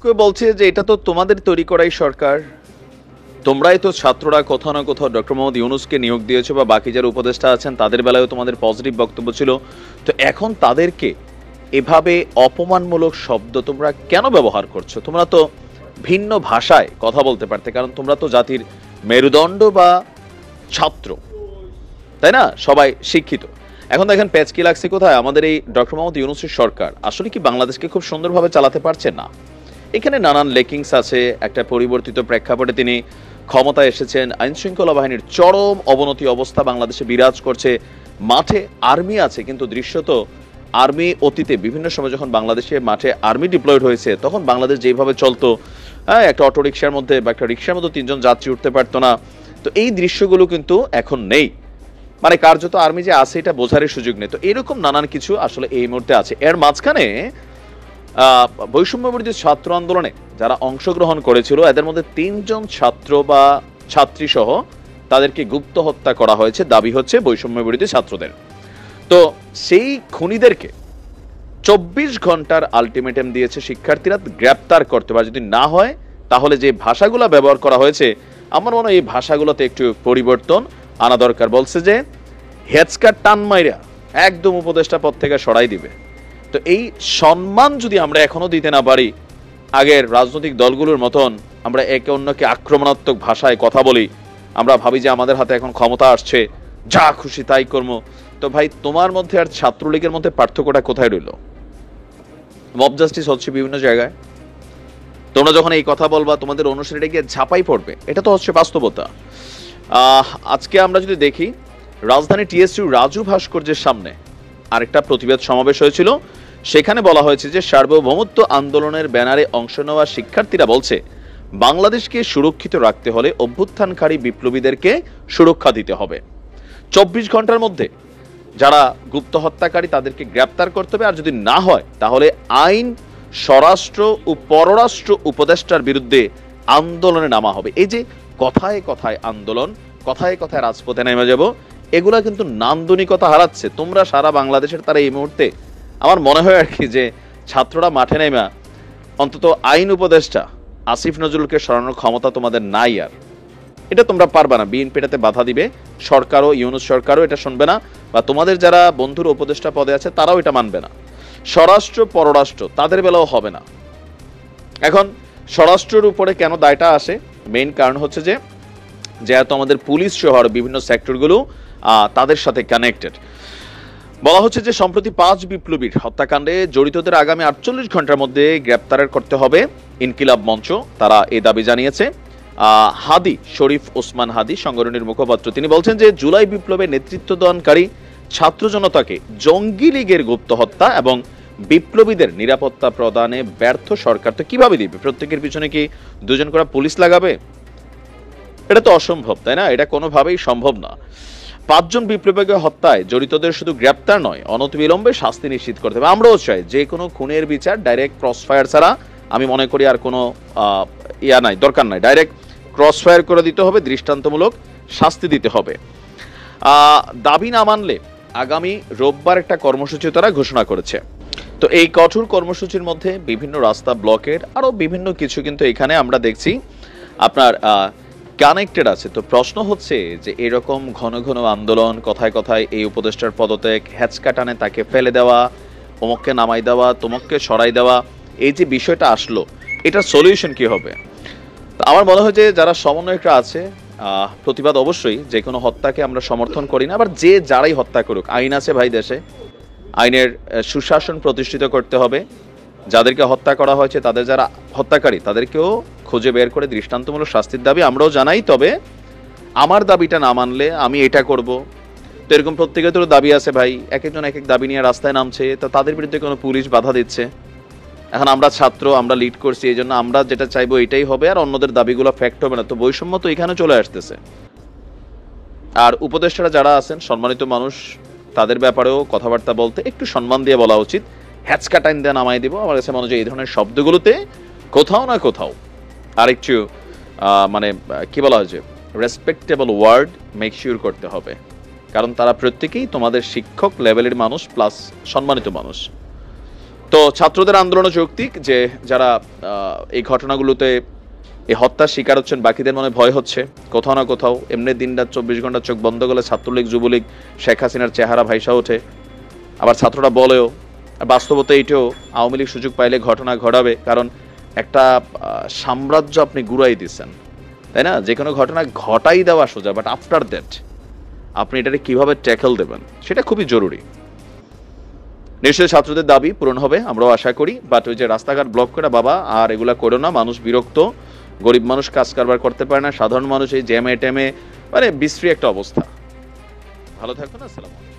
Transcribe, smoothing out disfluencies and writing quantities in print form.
কেউ বলছে যে এটা তো তোমাদের তৈরি করাই সরকার, তোমরাই তো ছাত্ররা কোথাও না কোথাও ডক্টর মোহাম্মদ ইউনূসকে নিয়োগ দিয়েছো, বা বাকি যারা উপদেষ্টা আছেন তাদের বেলায়ও তোমাদের পজিটিভ বক্তব্য ছিল, তো এখন তাদেরকে এভাবে অপমানমূলক শব্দ তোমরা কেন ব্যবহার করছো? তোমরা তো ভিন্ন ভাষায় কথা বলতে পারতে, কারণ তোমরা তো জাতির মেরুদণ্ড বা ছাত্র, তাই না? সবাই শিক্ষিত। এখন দেখেন প্যাচ কি লাগছে কোথায়, আমাদের এই ডক্টর মোহাম্মদ ইউনূসের সরকার আসলে কি বাংলাদেশকে খুব সুন্দরভাবে চালাতে পারছে না? এখানে নানান লেকিংস আছে, একটা পরিবর্তিত প্রেক্ষাপটে তিনি ক্ষমতায় এসেছেন, আইন শৃঙ্খলা বাহিনীর চরম অবনতি অবস্থা বাংলাদেশে বিরাজ করছে, মাঠে আর্মি আছে, কিন্তু দৃশ্যত আর্মি অতীতে বিভিন্ন সময় যখন বাংলাদেশে মাঠে আর্মি ডিপ্লয়েড হয়েছে তখন বাংলাদেশ যেভাবে চলতো, হ্যাঁ, একটা অটোরিকশার মধ্যে বা একটা রিক্সার মধ্যে 3 জন যাত্রী উঠতে পারতো না, তো এই দৃশ্যগুলো কিন্তু এখন নেই। মানে কার্যত আর্মি যে আছে এটা বোঝারই সুযোগ নেই। তো এরকম নানান কিছু আসলে এই মুহূর্তে আছে। এর মাঝখানে বৈষম্য বিরোধী ছাত্র আন্দোলনে যারা অংশগ্রহণ করেছিল এদের মধ্যে 3 জন ছাত্র বা ছাত্রী সহ তাদেরকে গুপ্ত হত্যা করা হয়েছে, দাবি হচ্ছে বৈষম্য বিরোধী ছাত্রদের। তো সেই খুনিদেরকে 24 ঘন্টার আলটিমেটাম দিয়েছে শিক্ষার্থীরা গ্রেপ্তার করতে, বা যদি না হয় তাহলে যে ভাষাগুলো ব্যবহার করা হয়েছে আমার মনে হয় এই ভাষাগুলোতে একটু পরিবর্তন আনা দরকার। বলছে যে হেঁচকা টান মাইরা একদম উপদেষ্টা পদ থেকে সরাই দিবে। তো এই সম্মান যদি আমরা এখনো দিতে না পারি, আগের রাজনৈতিক দলগুলোর মতন আমরা একে অন্যকে আক্রমণাত্মক ভাষায় কথা বলি, আমরা ভাবি যে আমাদের হাতে এখন ক্ষমতা আসছে, যা খুশি তাই করব, তো ভাই তোমার মধ্যে আর ছাত্রলীগের মধ্যে পার্থক্যটা কোথায় রইল? মব জাস্টিস হচ্ছে বিভিন্ন জায়গায়, তোমরা যখন এই কথা বলবা তোমাদের অনুসারীরা গিয়ে ঝাঁপাই পড়বে, এটা তো হচ্ছে বাস্তবতা। আজকে আমরা যদি দেখি রাজধানী টিএসইউ রাজু ভাস্কর্যের সামনে আরেকটা প্রতিবাদ সমাবেশ হয়েছিল, সেখানে বলা হয়েছে যে সার্বভৌমত্ব আন্দোলনের ব্যানারে অংশ নেওয়া শিক্ষার্থীরা বলছে বাংলাদেশকে সুরক্ষিত রাখতে হলে অভ্যুত্থানকারী বিপ্লবীদেরকে সুরক্ষা দিতে হবে, 24 ঘন্টার মধ্যে যারা গুপ্ত হত্যাকারী তাদেরকে গ্রেপ্তার করতে হবে, আর যদি না হয় তাহলে আইন, স্বরাষ্ট্র ও পররাষ্ট্র উপদেষ্টার বিরুদ্ধে আন্দোলনে নামা হবে। এই যে কথায় কথায় আন্দোলন, কথায় কথায় রাজপথে নেমে যাব, এগুলা কিন্তু নান্দনিকতা হারাচ্ছে। তোমরা সারা বাংলাদেশের তারা এই মুহূর্তে আমার মনে হয় আর কি যে ছাত্ররা মাঠে নেমা অন্তত আইন উপদেষ্টা আসিফ নজরুলকে সরানোর ক্ষমতা তোমাদের নাই, আর এটা তোমরা পারবা না। বিএনপি এটাতে বাধা দিবে, সরকারও, ইউনূস সরকারও এটা শুনবে না, বা তোমাদের যারা বন্ধুর উপদেষ্টা পদে আছে তারাও এটা মানবে না। স্বরাষ্ট্র পররাষ্ট্র তাদের বেলাও হবে না। এখন স্বরাষ্ট্রের উপরে কেন দায়টা আসে? মেইন কারণ হচ্ছে যে যেহেতু আমাদের পুলিশ সহ বিভিন্ন সেক্টরগুলো তাদের সাথে কানেক্টেড। বলা হচ্ছে যে সম্প্রতি 5 বিপ্লবীর হত্যাকাণ্ডে জড়িতদের আগামী 48 ঘন্টার মধ্যে গ্রেপ্তার করতে হবে ইনকিলাব মঞ্চ, তারা এই দাবি জানিয়েছে। হাদি শরীফ ওসমান হাদি সংগঠনের মুখপাত্র, তিনি বলছেন যে জুলাই বিপ্লবে নেতৃত্ব দানকারী ছাত্র জনতাকে জঙ্গি লীগের গুপ্ত হত্যা এবং বিপ্লবীদের নিরাপত্তা প্রদানে ব্যর্থ সরকার তো কিভাবে দিবে? প্রত্যেকের পিছনে কি 2 জন করে পুলিশ লাগাবে? এটা তো অসম্ভব, তাই না? এটা কোনোভাবেই সম্ভব না। 5 জন বিপ্লবীকে হত্যায় জড়িতদের শুধু গ্রেপ্তার নয়, অনতিবিলম্বে শাস্তি নিশ্চিত করতে হবে। আমরাও চাই যে কোনো খুনের বিচার ডাইরেক্ট ক্রসফায়ার ছাড়া, আমি মনে করি আর কোনো নাই, দরকার নাই, ডাইরেক্ট ক্রসফায়ার করে দিতে হবে, দৃষ্টান্তমূলক শাস্তি দিতে হবে। দাবি না মানলে আগামী রোববার একটা কর্মসূচি তারা ঘোষণা করেছে। তো এই কঠোর কর্মসূচির মধ্যে বিভিন্ন রাস্তা ব্লকের আরো বিভিন্ন কিছু কিন্তু এখানে আমরা দেখছি আপনার কানেক্টেড আছে। তো প্রশ্ন হচ্ছে যে এরকম ঘন ঘন আন্দোলন, কথায় কথায় এই উপদেষ্টার পদত্যাগ, হ্যাচকা টানে তাকে ফেলে দেওয়া, অমুককে নামাই দেওয়া, তমুককে সরাই দেওয়া, এই যে বিষয়টা আসলো, এটার সলিউশন কি হবে? আমার মনে হয় যে যারা সমন্বয়করা আছে, প্রতিবাদ অবশ্যই, যে কোনো হত্যাকে আমরা সমর্থন করি না, আবার যে যারাই হত্যা করুক, আইন আছে ভাই দেশে, আইনের সুশাসন প্রতিষ্ঠিত করতে হবে। যাদেরকে হত্যা করা হয়েছে, তাদের যারা হত্যাকারী তাদেরকেও খুঁজে বের করে দৃষ্টান্তমূলক শাস্তির দাবি আমরাও জানাই। তবে আমার দাবিটা না মানলে আমি এটা করব, তো এরকম প্রত্যেকের দাবি আছে ভাই, এক একজন এক এক দাবি নিয়ে রাস্তায় নামছে, তো তাদের বিরুদ্ধে কোনো পুলিশ বাধা দিচ্ছে। এখন আমরা ছাত্র, আমরা লিড করছি, এই জন্য আমরা যেটা চাইবো এটাই হবে, আর অন্যদের দাবিগুলো ফ্যাক্ট হবে না। তো বৈষম্য তো এখানে চলে আসতেছে। আর উপদেষ্টারা যারা আছেন সম্মানিত মানুষ, তাদের ব্যাপারেও কথাবার্তা বলতে একটু সম্মান দিয়ে বলা উচিত। হ্যাচকা টাইম দিয়ে নামাই দিব, আমার কাছে মনে হয় এই ধরনের শব্দগুলোতে কোথাও না কোথাও আরেকটু মানে কি বলা হয়েছে, রেসপেক্টেবল ওয়ার্ড মেক শিওর করতে হবে, কারণ তারা প্রত্যেকেই তোমাদের শিক্ষক লেভেলের মানুষ প্লাস সম্মানিত মানুষ। তো তো ছাত্রদের আন্দোলন যৌক্তিক, যে যারা এই ঘটনাগুলোতে এই হত্যার শিকার হচ্ছেন, বাকিদের মনে ভয় হচ্ছে কোথাও না কোথাও। এমনি দিনরাত 24 ঘন্টা চোখ বন্ধ করলে ছাত্রলীগ যুবলীগ শেখ হাসিনার চেহারা ভাইসা ওঠে। আবার ছাত্ররা বলেও, বাস্তবতা এইটাও, আওয়ামী লীগ সুযোগ পাইলে ঘটনা ঘটাবে, কারণ একটা সাম্রাজ্য আপনি গুড়াই দিচ্ছেন, তাই না? যে কোনো ঘটনা ঘটাই দেওয়া সোজা, বাট আফটার দ্যাট আপনি এটাকে কিভাবে ট্যাকল দেবেন সেটা খুবই জরুরি। নিশ্চয়ই ছাত্রদের দাবি পূরণ হবে, আমরাও আশা করি। বাট ওই যে রাস্তাঘাট ব্লক করে বাবা আর এগুলা করো না, মানুষ বিরক্ত, গরিব মানুষ কাজ কারবার করতে পারে না, সাধারণ মানুষ এই জ্যামে ট্যামে, মানে বিশ্রী একটা অবস্থা। ভালো থাকবেন, আসসালামু আলাইকুম।